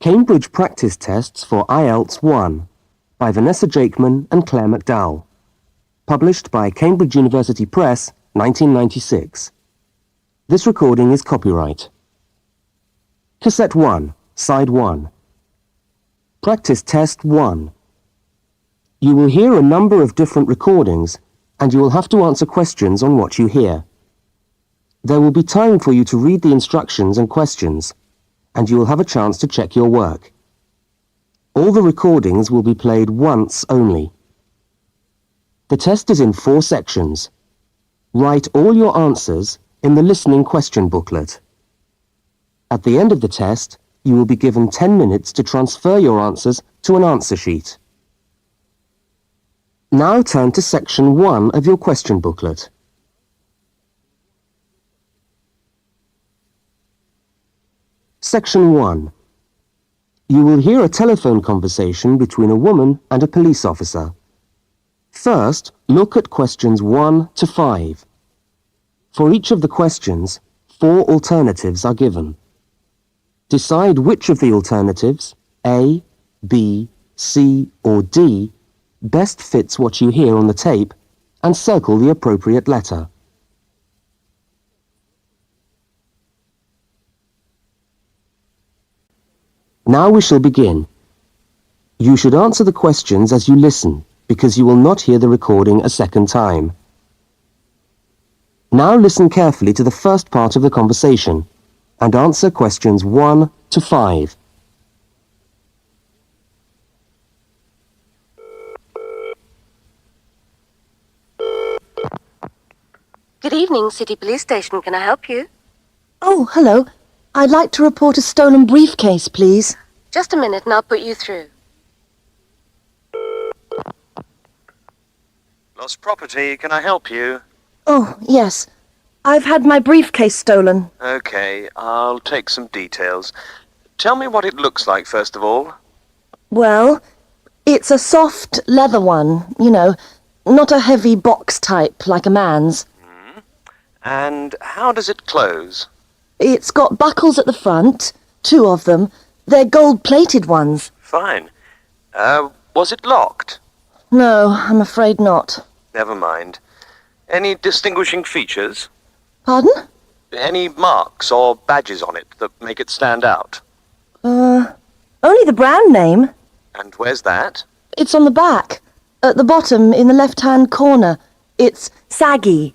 Cambridge Practice Tests for IELTS 1 by Vanessa Jakeman and Claire McDowell. Published by Cambridge University Press, 1996. This recording is copyright. Cassette 1, Side 1. Practice Test 1. You will hear a number of different recordings and you will have to answer questions on what you hear. There will be time for you to read the instructions and questions, and you will have a chance to check your work. All the recordings will be played once only. The test is in 4 sections. Write all your answers in the listening question booklet. At the end of the test, you will be given 10 minutes to transfer your answers to an answer sheet. Now turn to section 1 of your question booklet. Section 1. You will hear a telephone conversation between a woman and a police officer. First, look at questions 1 to 5. For each of the questions, 4 alternatives are given. Decide which of the alternatives, A, B, C or D, best fits what you hear on the tape and circle the appropriate letter. Now we shall begin. You should answer the questions as you listen, because you will not hear the recording a second time. Now listen carefully to the first part of the conversation and answer questions 1 to 5. Good evening, City Police Station. Can I help you? Oh, hello. I'd like to report a stolen briefcase, please. Just a minute and I'll put you through. Lost property, can I help you? Oh, yes. I've had my briefcase stolen. Okay, I'll take some details. Tell me what it looks like, first of all. Well, it's a soft leather one, you know, not a heavy box type like a man's. And how does it close? It's got buckles at the front, 2 of them. They're gold-plated ones. Fine. Was it locked? No, I'm afraid not. Never mind. Any distinguishing features? Pardon? Any marks or badges on it that make it stand out? Only the brand name. And where's that? It's on the back, at the bottom in the left-hand corner. It's saggy.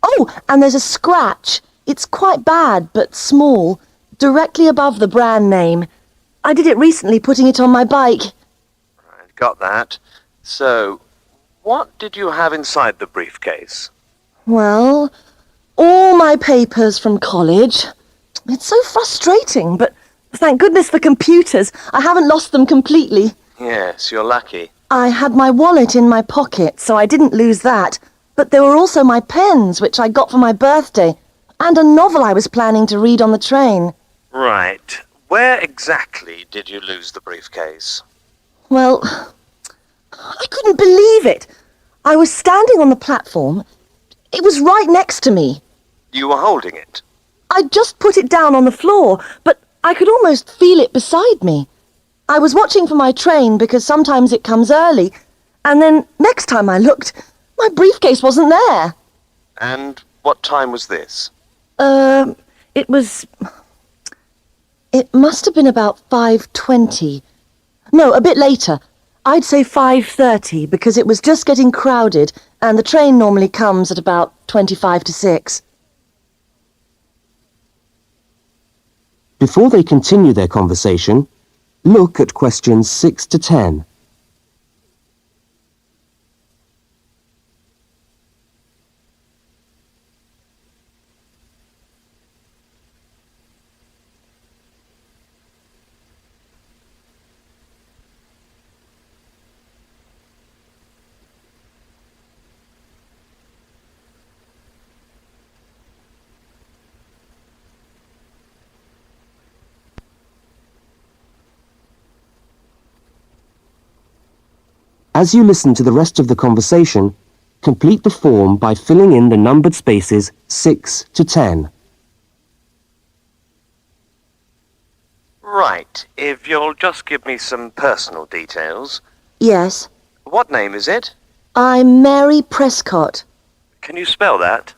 Oh, and there's a scratch. It's quite bad, but small, directly above the brand name. I did it recently, putting it on my bike. Right, got that. So, what did you have inside the briefcase? Well, all my papers from college. It's so frustrating, but thank goodness for computers. I haven't lost them completely. Yes, you're lucky. I had my wallet in my pocket, so I didn't lose that. But there were also my pens, which I got for my birthday, and a novel I was planning to read on the train. Right. Where exactly did you lose the briefcase? Well, I couldn't believe it. I was standing on the platform. It was right next to me. You were holding it? I'd just put it down on the floor, but I could almost feel it beside me. I was watching for my train because sometimes it comes early, and then next time I looked, my briefcase wasn't there. And what time was this? It must have been about 5:20. No, a bit later. I'd say 5:30 because it was just getting crowded and the train normally comes at about 25 to 6. Before they continue their conversation, look at questions 6 to 10. As you listen to the rest of the conversation, complete the form by filling in the numbered spaces 6 to 10. Right, if you'll just give me some personal details. Yes. What name is it? I'm Mary Prescott. Can you spell that?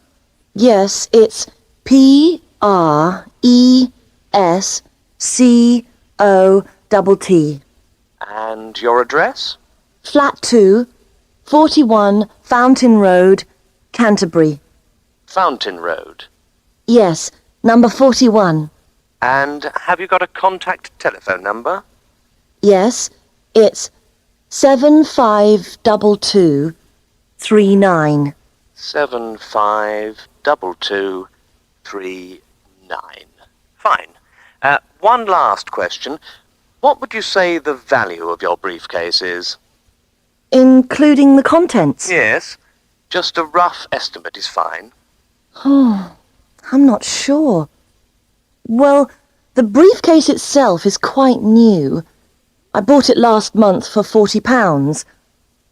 Yes, it's Prescott. And your address? Flat 2, 41 Fountain Road, Canterbury. Fountain Road. Yes, number 41. And have you got a contact telephone number? Yes, it's 752239. 752239. Fine. One last question. What would you say the value of your briefcase is? Including the contents? Yes. Just a rough estimate is fine. Oh, I'm not sure. Well, the briefcase itself is quite new. I bought it last month for £40.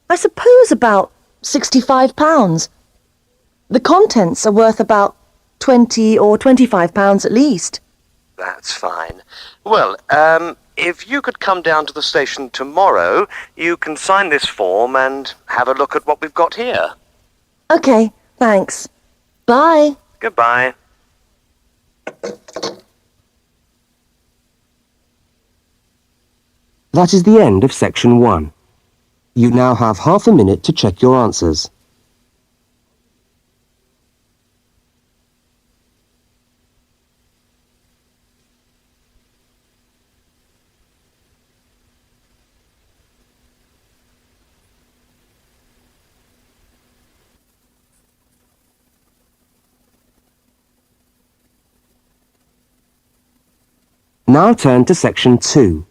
I suppose about £65. The contents are worth about £20 or £25 at least. That's fine. Well, if you could come down to the station tomorrow, you can sign this form and have a look at what we've got here. Okay, thanks. Bye. Goodbye. That is the end of section 1. You now have half a minute to check your answers. Now turn to section 2.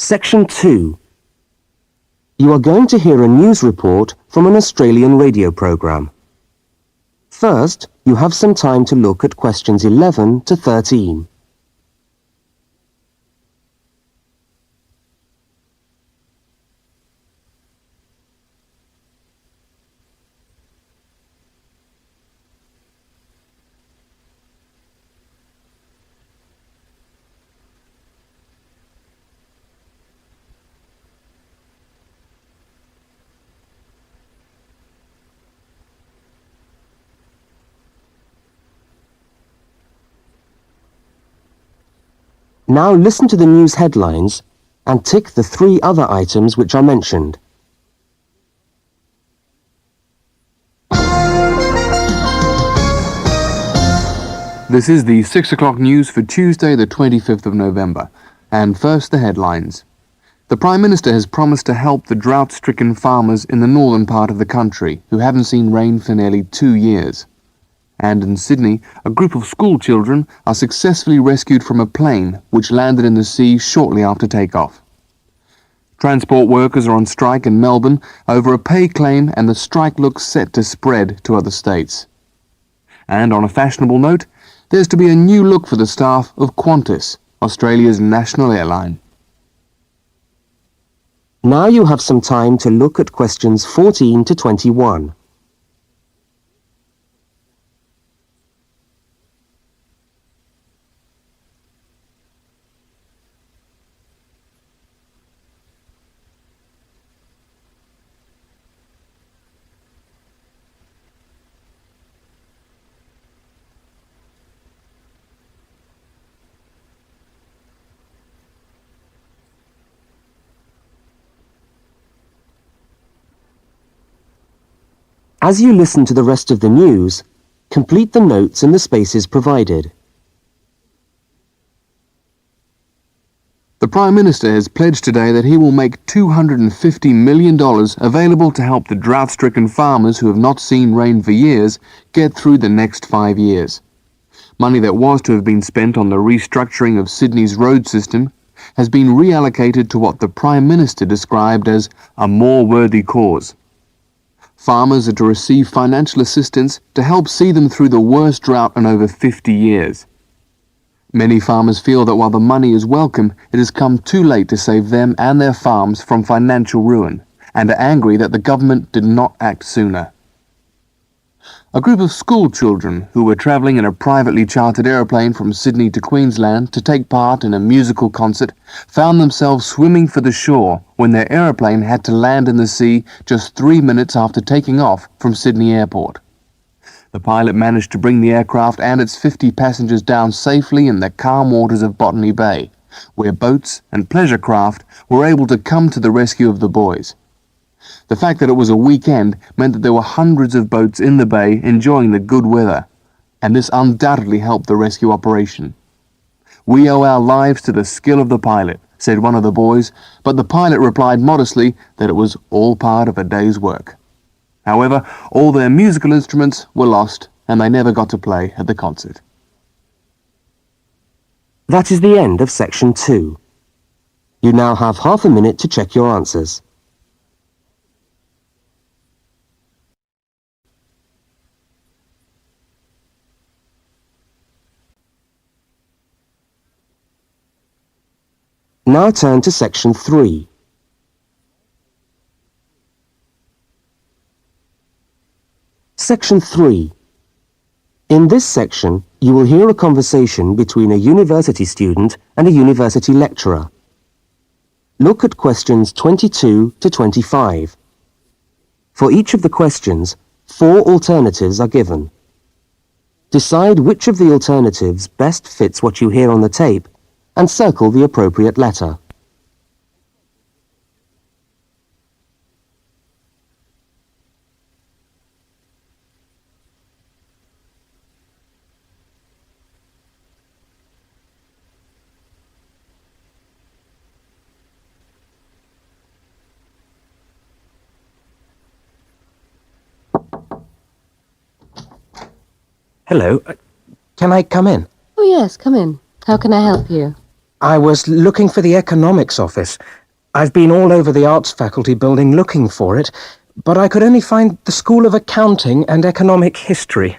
Section 2. You are going to hear a news report from an Australian radio programme. First, you have some time to look at questions 11 to 13. Now listen to the news headlines and tick the 3 other items which are mentioned. This is the 6 o'clock news for Tuesday, the 25th of November. And first, the headlines. The Prime Minister has promised to help the drought-stricken farmers in the northern part of the country who haven't seen rain for nearly 2 years. And in Sydney, a group of school children are successfully rescued from a plane which landed in the sea shortly after takeoff. Transport workers are on strike in Melbourne over a pay claim, and the strike looks set to spread to other states. And on a fashionable note, there's to be a new look for the staff of Qantas, Australia's national airline. Now you have some time to look at questions 14 to 21. As you listen to the rest of the news, complete the notes in the spaces provided. The Prime Minister has pledged today that he will make $250 million available to help the drought-stricken farmers who have not seen rain for years get through the next 5 years. Money that was to have been spent on the restructuring of Sydney's road system has been reallocated to what the Prime Minister described as a more worthy cause. Farmers are to receive financial assistance to help see them through the worst drought in over 50 years. Many farmers feel that while the money is welcome, it has come too late to save them and their farms from financial ruin, and are angry that the government did not act sooner. A group of school children who were travelling in a privately chartered aeroplane from Sydney to Queensland to take part in a musical concert found themselves swimming for the shore when their aeroplane had to land in the sea just 3 minutes after taking off from Sydney Airport. The pilot managed to bring the aircraft and its 50 passengers down safely in the calm waters of Botany Bay, where boats and pleasure craft were able to come to the rescue of the boys. The fact that it was a weekend meant that there were hundreds of boats in the bay enjoying the good weather, and this undoubtedly helped the rescue operation. "We owe our lives to the skill of the pilot," said one of the boys, but the pilot replied modestly that it was all part of a day's work. However, all their musical instruments were lost, and they never got to play at the concert. That is the end of section 2. You now have half a minute to check your answers. Now turn to section 3. Section 3. In this section, you will hear a conversation between a university student and a university lecturer. Look at questions 22 to 25. For each of the questions, 4 alternatives are given. Decide which of the alternatives best fits what you hear on the tape and circle the appropriate letter. Hello. Can I come in? Oh, yes, come in. How can I help you? I was looking for the economics office. I've been all over the arts faculty building looking for it, but I could only find the School of Accounting and Economic History.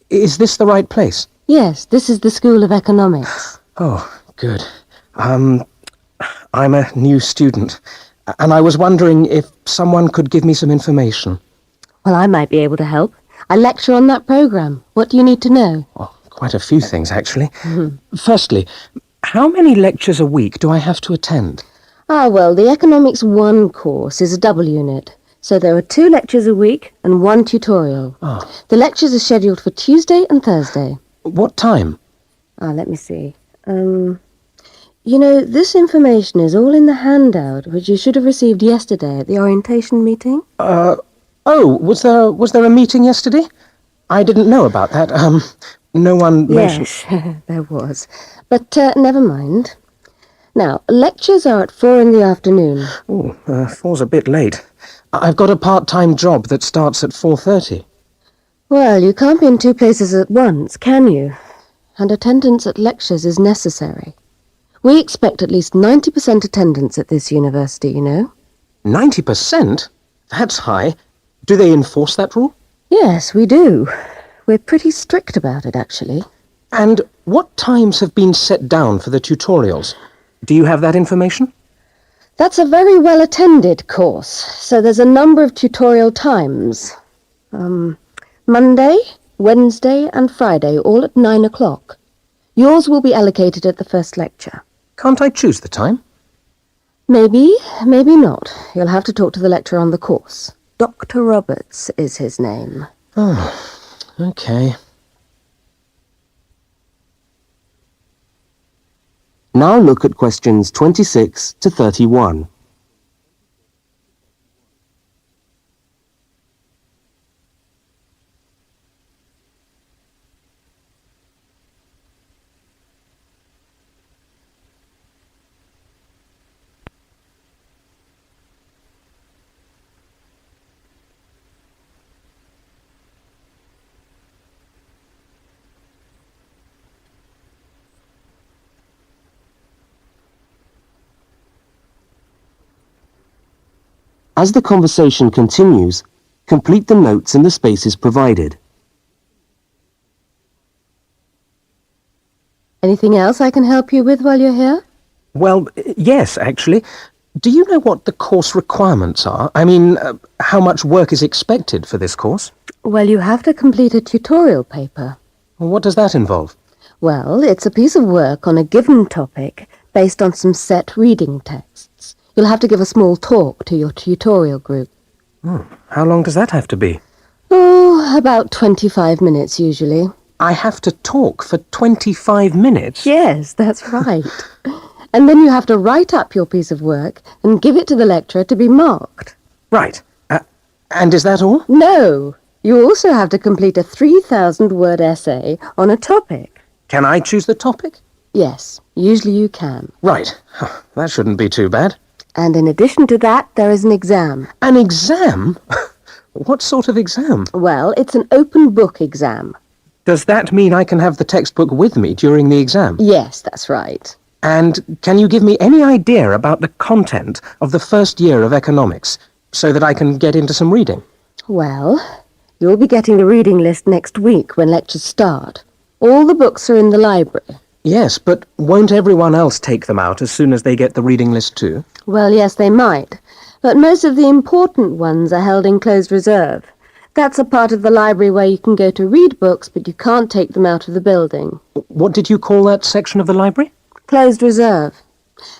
Is this the right place? Yes, this is the School of Economics. Oh, good. I'm a new student, and I was wondering if someone could give me some information. Well, I might be able to help. I lecture on that program. What do you need to know? Oh, quite a few things, actually. Firstly, how many lectures a week do I have to attend? Well, the Economics 1 course is a double unit. So there are 2 lectures a week and 1 tutorial. Oh. The lectures are scheduled for Tuesday and Thursday. What time? Let me see. You know, this information is all in the handout, which you should have received yesterday at the orientation meeting. Oh, was there a meeting yesterday? I didn't know about that. No one mentioned... Yes, there was. But never mind. Now, lectures are at 4 in the afternoon. Oh, 4's a bit late. I've got a part-time job that starts at 4:30. Well, you can't be in 2 places at once, can you? And attendance at lectures is necessary. We expect at least 90% attendance at this university, you know. 90%? That's high. Do they enforce that rule? Yes, we do. We're pretty strict about it, actually. And what times have been set down for the tutorials? Do you have that information? That's a very well-attended course, so there's a number of tutorial times. Monday, Wednesday and Friday, all at 9 o'clock. Yours will be allocated at the first lecture. Can't I choose the time? Maybe, maybe not. You'll have to talk to the lecturer on the course. Dr. Roberts is his name. Oh, okay. Now look at questions 26 to 31. As the conversation continues, complete the notes in the spaces provided. Anything else I can help you with while you're here? Well, yes, actually. Do you know what the course requirements are? I mean, how much work is expected for this course? Well, you have to complete a tutorial paper. What does that involve? Well, it's a piece of work on a given topic based on some set reading texts. You'll have to give a small talk to your tutorial group. How long does that have to be? Oh, about 25 minutes usually. I have to talk for 25 minutes? Yes, that's right. And then you have to write up your piece of work and give it to the lecturer to be marked. Right. And is that all? No, you also have to complete a 3,000-word essay on a topic. Can I choose the topic? Yes, usually you can. Right. That shouldn't be too bad. And in addition to that, there is an exam. An exam? What sort of exam? Well, it's an open book exam. Does that mean I can have the textbook with me during the exam? Yes, that's right. And can you give me any idea about the content of the first year of economics, so that I can get into some reading? Well, you'll be getting the reading list next week when lectures start. All the books are in the library. Yes, but won't everyone else take them out as soon as they get the reading list too? Well, yes, they might. But most of the important ones are held in closed reserve. That's a part of the library where you can go to read books, but you can't take them out of the building. What did you call that section of the library? Closed reserve.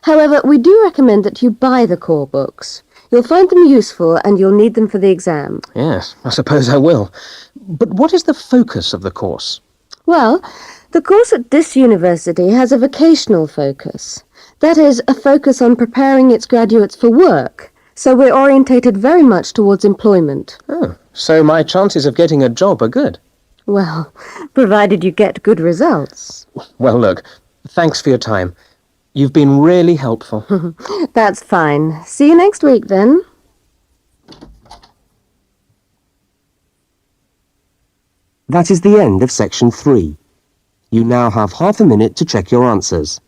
However, we do recommend that you buy the core books. You'll find them useful and you'll need them for the exam. Yes, I suppose I will. But what is the focus of the course? Well, the course at this university has a vocational focus. That is, a focus on preparing its graduates for work. So we're orientated very much towards employment. Oh, so my chances of getting a job are good. Well, provided you get good results. Well, look, thanks for your time. You've been really helpful. That's fine. See you next week, then. That is the end of section 3. You now have half a minute to check your answers.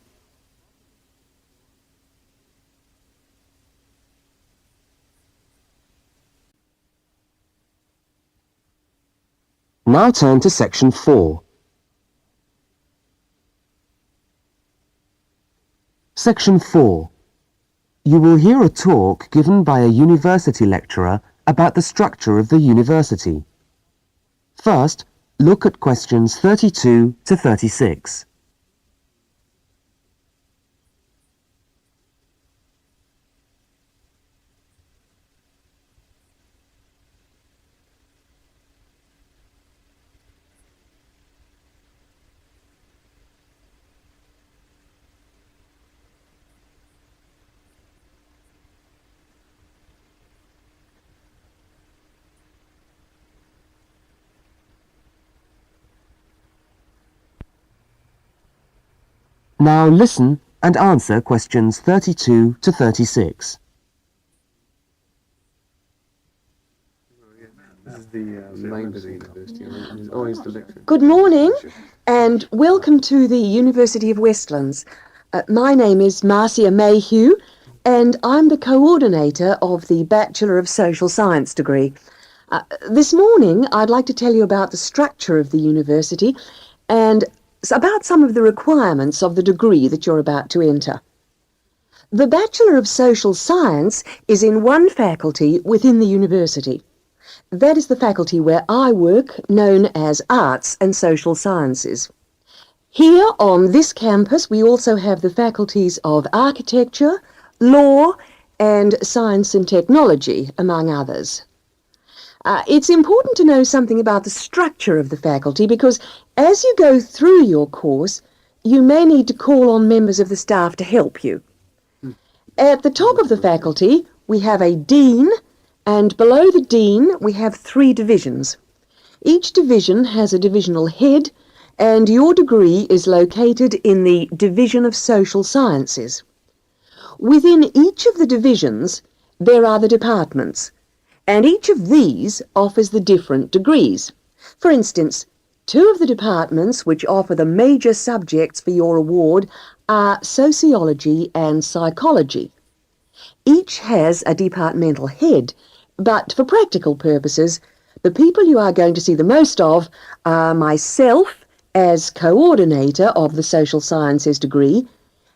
Now turn to section 4. Section 4. You will hear a talk given by a university lecturer about the structure of the university. First, look at questions 32 to 36. Now listen and answer questions 32 to 36. This is the main of the university. It's always the lecture. Good morning and welcome to the University of Westlands. My name is Marcia Mayhew and I'm the coordinator of the Bachelor of Social Science degree. This morning I'd like to tell you about the structure of the university and about some of the requirements of the degree that you're about to enter. The Bachelor of Social Science is in one faculty within the university. That is the faculty where I work, known as Arts and Social Sciences. Here on this campus we also have the faculties of Architecture, Law and Science and Technology, among others. It's important to know something about the structure of the faculty because as you go through your course, you may need to call on members of the staff to help you. At the top of the faculty, we have a dean, and below the dean, we have 3 divisions. Each division has a divisional head, and your degree is located in the Division of Social Sciences. Within each of the divisions, there are the departments, and each of these offers the different degrees. For instance, 2 of the departments which offer the major subjects for your award are sociology and psychology. Each has a departmental head, but for practical purposes, the people you are going to see the most of are myself as coordinator of the Social Sciences degree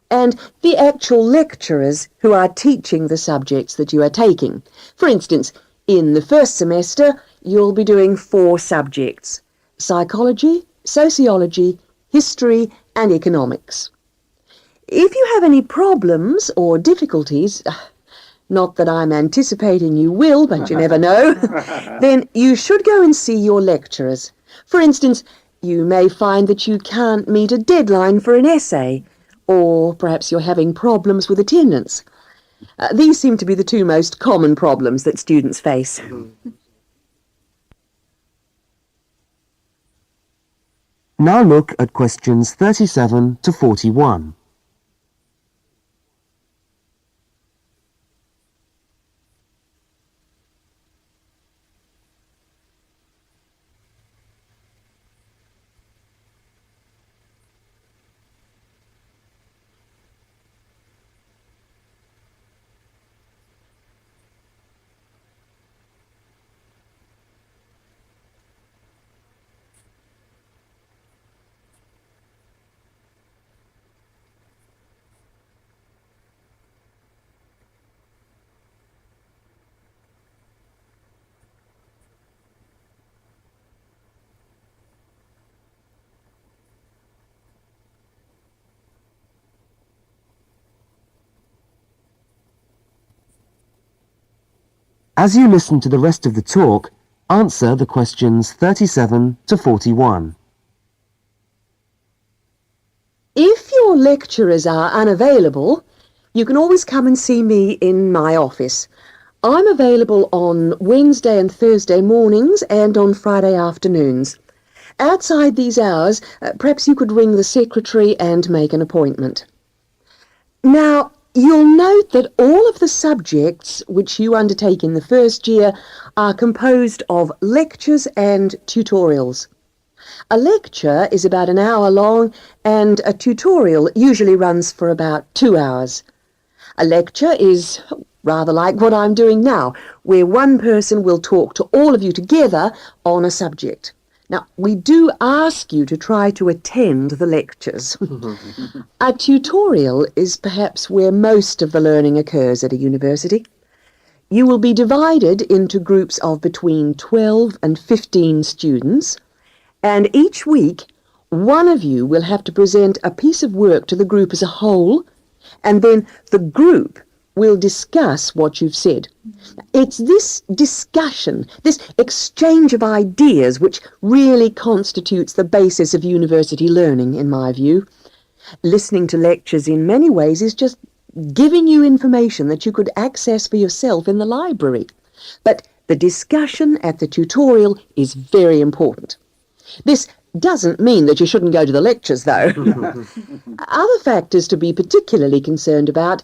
and the actual lecturers who are teaching the subjects that you are taking. For instance, in the first semester, You'll be doing 4 subjects: psychology, sociology, history and economics. If you have any problems or difficulties, not that I'm anticipating you will, but you never know, then you should go and see your lecturers. For instance, you may find that you can't meet a deadline for an essay, or perhaps you're having problems with attendance. These seem to be the 2 most common problems that students face. Now look at questions 37 to 41. As you listen to the rest of the talk, answer the questions 37 to 41. If your lecturers are unavailable, you can always come and see me in my office. I'm available on Wednesday and Thursday mornings and on Friday afternoons. Outside these hours, perhaps you could ring the secretary and make an appointment. Now, you'll note that all of the subjects which you undertake in the first year are composed of lectures and tutorials. A lecture is about an hour long and a tutorial usually runs for about 2 hours. A lecture is rather like what I'm doing now, where one person will talk to all of you together on a subject. Now, we do ask you to try to attend the lectures. A tutorial is perhaps where most of the learning occurs at a university. You will be divided into groups of between 12 and 15 students, and each week one of you will have to present a piece of work to the group as a whole, and then the group will discuss what you've said. It's this discussion, this exchange of ideas, which really constitutes the basis of university learning, in my view. Listening to lectures in many ways is just giving you information that you could access for yourself in the library. But the discussion at the tutorial is very important. This doesn't mean that you shouldn't go to the lectures, though. Other factors to be particularly concerned about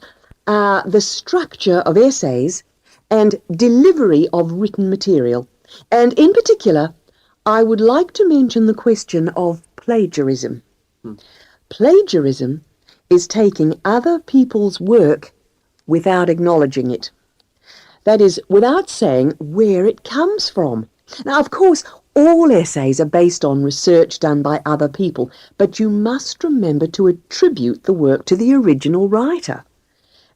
are the structure of essays and delivery of written material. And in particular, I would like to mention the question of plagiarism. Plagiarism is taking other people's work without acknowledging it. That is, without saying where it comes from. Now, of course, all essays are based on research done by other people, but you must remember to attribute the work to the original writer.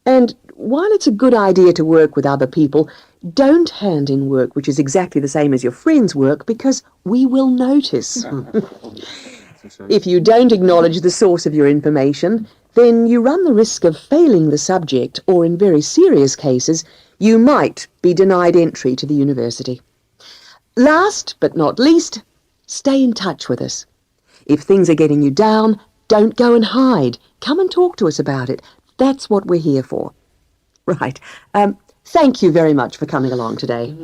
And while it's a good idea to work with other people, don't hand in work which is exactly the same as your friend's work, because we will notice. If you don't acknowledge the source of your information, then you run the risk of failing the subject, or in very serious cases, you might be denied entry to the university. Last but not least, stay in touch with us. If things are getting you down, don't go and hide. Come and talk to us about it. That's what we're here for. Right. Thank you very much for coming along today.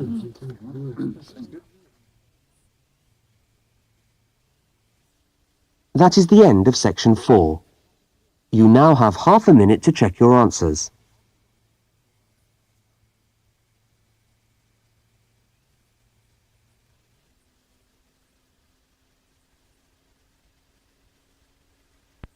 That is the end of section 4. You now have half a minute to check your answers.